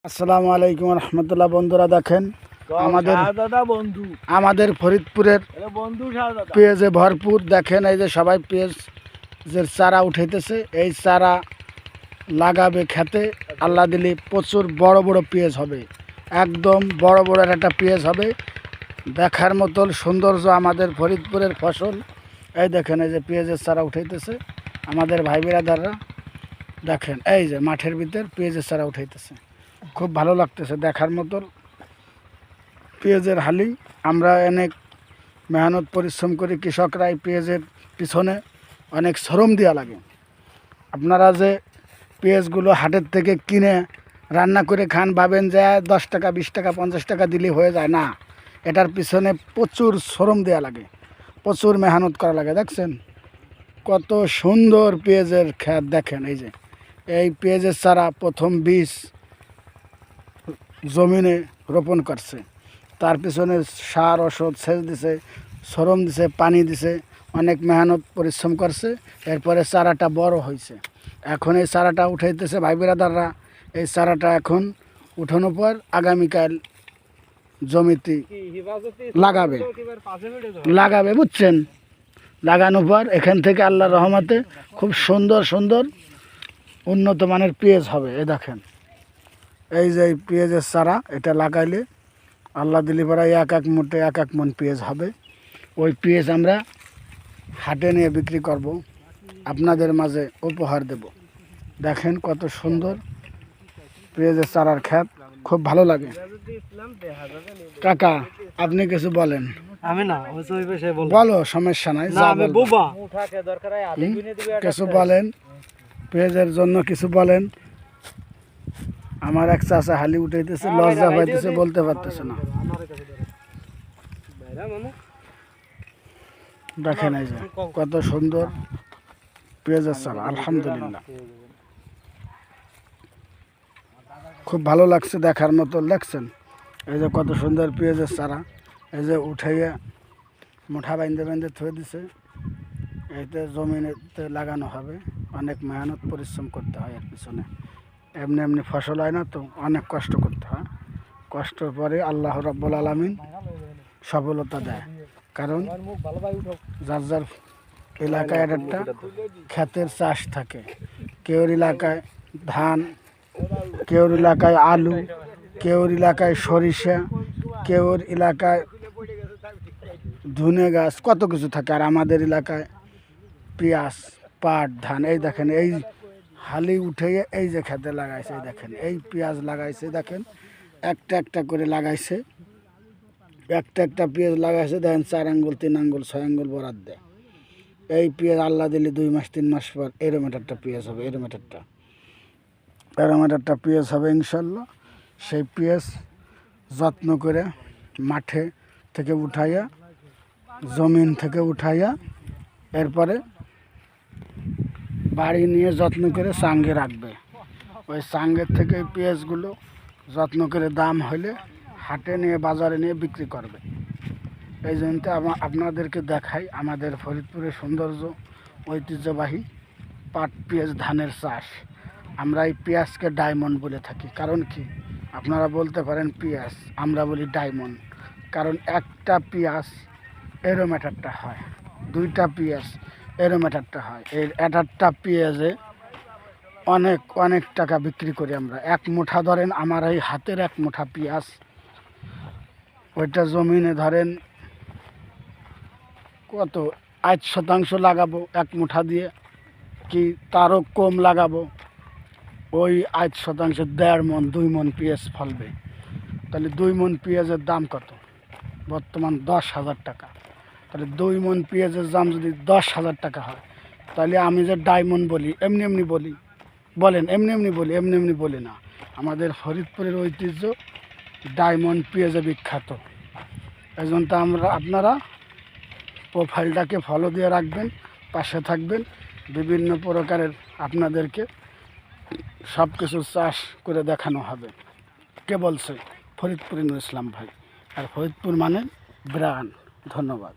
আসসালামু আলাইকুম রহমতুল্লাহ। বন্ধুরা দেখেন আমাদের ফরিদপুরের পেঁয়াজে ভরপুর। দেখেন এই যে সবাই পেঁয়াজের চারা উঠাইতেছে। এই চারা লাগাবে খেতে, আল্লাহ দিলি প্রচুর বড় বড় পেঁয়াজ হবে, একদম বড় বড় একটা পেঁয়াজ হবে, দেখার মতন সৌন্দর্য আমাদের ফরিদপুরের ফসল। এই দেখেন এই যে পেঁয়াজের চারা উঠাইতেছে আমাদের ভাই বিরাদাররা। দেখেন এই যে মাঠের ভিতর পেঁয়াজের চারা উঠাইতেছে, খুব ভালো লাগতেছে দেখার মতন পেঁয়াজের হালি। আমরা অনেক মেহনত পরিশ্রম করি, কৃষকরা এই পেঁয়াজের পিছনে অনেক শ্রম দেওয়া লাগে। আপনারা যে পেঁয়াজগুলো হাটের থেকে কিনে রান্না করে খান, ভাবেন যে 10 টাকা 20 টাকা 50 টাকা দিলে হয়ে যায়, না, এটার পিছনে প্রচুর শ্রম দেওয়া লাগে, প্রচুর মেহনত করা লাগে। দেখছেন কত সুন্দর পেঁয়াজের ক্ষেত। দেখেন এই যে এই পেঁয়াজের চারা প্রথম বীজ জমিনে রোপণ করছে, তার পিছনে সার ওষুধ সেচ দিছে, শ্রম দিছে, পানি দিছে, অনেক মেহনত পরিশ্রম করছে। এরপরে চারাটা বড় হয়েছে, এখন এই চারাটা উঠাইতেছে ভাই বিরাদাররা। এই চারাটা এখন উঠানোর পর আগামীকাল জমিতে লাগাবে বুঝছেন। লাগানোর পর এখান থেকে আল্লাহর রহমতে খুব সুন্দর সুন্দর উন্নত মানের পেঁয়াজ হবে। এ দেখেন এই যে পেঁয়াজের চারা, এটা লাগাইলে আল্লাহ দিলি পাড়ায় এক এক মুঠে এক এক মন পেঁয়াজ হবে। ওই পেঁয়াজ আমরা হাটে নিয়ে বিক্রি করব, আপনাদের মাঝে উপহার দেব। দেখেন কত সুন্দর পেঁয়াজের চারার ক্ষেত, খুব ভালো লাগে। কাকা আপনি কিছু বলেন। আমি না বলো, সমস্যা নাই, কিছু বলেন পেঁয়াজের জন্য, কিছু বলেন। আমার এক চাচা হালি উঠাইতেছে, লজ্জা পাইতেছে, বলতে পারতেছে না। দেখেন এই যে কত সুন্দর পেঁয়াজের চারা, আলহামদুলিল্লাহ খুব ভালো লাগছে দেখার মতো। দেখছেন এই যে কত সুন্দর পেঁয়াজের চারা, এই যে উঠাইয়া মুঠা বাইন্দে বাইন্দে থয়ে দিছে। এতে জমিনেতে লাগানো হবে, অনেক মেহনত পরিশ্রম করতে হয় এর পিছনে। এমনি এমনি ফসল হয় না তো, অনেক কষ্ট করতে হয়। কষ্টের পরে আল্লাহ রাব্বুল আলামিন সফলতা দেয়, কারণ যার যার এলাকায় একটা ক্ষেতের চাষ থাকে। কেউর এলাকায় ধান, কেউর এলাকায় আলু, কেউর এলাকায় সরিষা, কেউর এলাকায় ধনে গাছ, কত কিছু থাকে। আর আমাদের এলাকায় পেঁয়াজ, পাট, ধান। এই দেখেন এই হালি উঠে এই যে খেতে লাগাইছে, এই দেখেন এই পেঁয়াজ লাগাইছে, দেখেন একটা একটা করে লাগাইছে, একটা একটা পেঁয়াজ লাগাইছে। দেখেন 4 আঙ্গুল 3 আঙ্গুল 6 আঙ্গুল বরাদ দেয়। এই পেঁয়াজ আল্লাহ দিলে 2 মাস 3 মাস পর এরম একটা পেঁয়াজ হবে, এরম একটা পেঁয়াজ হবে ইনশাল্লাহ। সেই পেঁয়াজ যত্ন করে মাঠে থেকে উঠাইয়া, জমিন থেকে উঠাইয়া, এরপরে বাড়ি নিয়ে যত্ন করে সাঙ্গে রাখবে। ওই সাঙ্গের থেকে পেঁয়াজগুলো যত্ন করে দাম হলে হাটে নিয়ে বাজারে নিয়ে বিক্রি করবে। এই জন্য আপনাদেরকে দেখাই আমাদের ফরিদপুরের সৌন্দর্য, ঐতিহ্যবাহী পাট পেঁয়াজ ধানের চাষ। আমরা এই পেঁয়াজকে ডায়মন্ড বলে থাকি। কারণ কি, আপনারা বলতে পারেন পেঁয়াজ, আমরা বলি ডায়মন্ড। কারণ একটা পেঁয়াজ এরম একটা হয়, 2টা পেঁয়াজ এরম একটা হয়। এই একটা পেঁয়াজে অনেক অনেক টাকা বিক্রি করি আমরা। 1 মুঠা ধরেন, আমার এই হাতের 1 মুঠা পেঁয়াজ, ওইটা জমিনে ধরেন কত 8% লাগাবো 1 মুঠা দিয়ে, কি তারও কম লাগাবো, ওই 8% 1.5 মন 2 মন পেঁয়াজ ফলবে। তাহলে 2 মন পেঁয়াজের দাম কত? বর্তমান 10,000 টাকা। তাহলে 2 মন পেঁয়াজের দাম যদি 10,000 টাকা হয়, তাহলে আমি যে ডায়মন্ড বলি, এমনি এমনি বলি, বলেন এমনি এমনি বলি? এমনি এমনি বলি না। আমাদের ফরিদপুরের ঐতিহ্য ডায়মন্ড পেঁয়াজে বিখ্যাত। এই জন্য তো আপনারা প্রোফাইলটাকে ফলো দিয়ে রাখবেন, পাশে থাকবেন। বিভিন্ন প্রকারের আপনাদেরকে সব কিছু চাষ করে দেখানো হবে। কে বলছে? ফরিদপুর নূর ইসলাম ভাই। আর ফরিদপুর মানে ব্রান্ড। ধন্যবাদ।